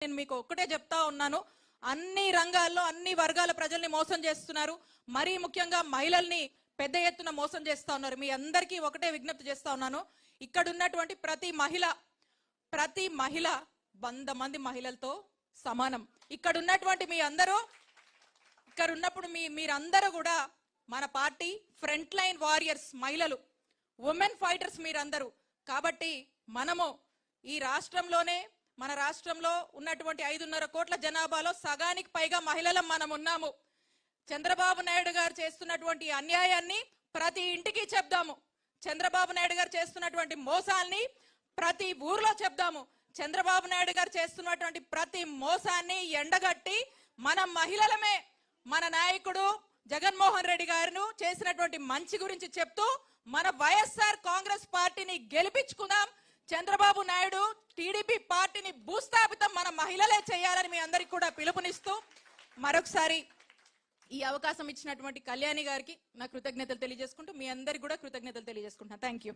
నేను మీకు ఒక్కటే చెప్తా ఉన్నాను, అన్ని రంగాల్లో అన్ని వర్గాల ప్రజల్ని మోసం చేస్తున్నారు. మరీ ముఖ్యంగా మహిళల్ని పెద్ద ఎత్తున మోసం చేస్తా ఉన్నారు. మీ అందరికీ ఒకటే విజ్ఞప్తి చేస్తా ఉన్నాను, ఇక్కడ ఉన్నటువంటి ప్రతి మహిళ 100 మంది మహిళలతో సమానం. ఇక్కడ ఉన్నటువంటి మీ అందరూ ఇక్కడ ఉన్నప్పుడు మీరందరూ కూడా మన పార్టీ ఫ్రంట్ లైన్ వారియర్స్, మహిళలు, ఉమెన్ ఫైటర్స్ మీరందరూ. కాబట్టి మనము ఈ రాష్ట్రంలోనే, మన రాష్ట్రంలో ఉన్నటువంటి 5.5 కోట్ల జనాభాలో సగానికి పైగా మహిళలం మనం ఉన్నాము. చంద్రబాబు నాయుడు గారు చేస్తున్నటువంటి అన్యాయాన్ని ప్రతి ఇంటికి చెప్దాము. చంద్రబాబు నాయుడు గారు చేస్తున్నటువంటి మోసాల్ని ప్రతి ఊర్లో చెప్దాము. చంద్రబాబు నాయుడు గారు చేస్తున్నటువంటి ప్రతి మోసాన్ని ఎండగట్టి మన మహిళలమే మన నాయకుడు జగన్మోహన్ రెడ్డి గారు చేసినటువంటి మంచి గురించి చెప్తూ మన వైఎస్ఆర్ కాంగ్రెస్ పార్టీని గెలిపించుకుందాం. చంద్రబాబు నాయుడు టీడీపీ పార్టీని భూస్థాపితం మన మహిళలే చేయాలని మీ అందరికి కూడా పిలుపునిస్తూ మరొకసారి ఈ అవకాశం ఇచ్చినటువంటి కళ్యాణి గారికి నా కృతజ్ఞతలు తెలియజేసుకుంటూ మీ అందరికి కూడా కృతజ్ఞతలు తెలియజేసుకుంటున్నా. Thank you.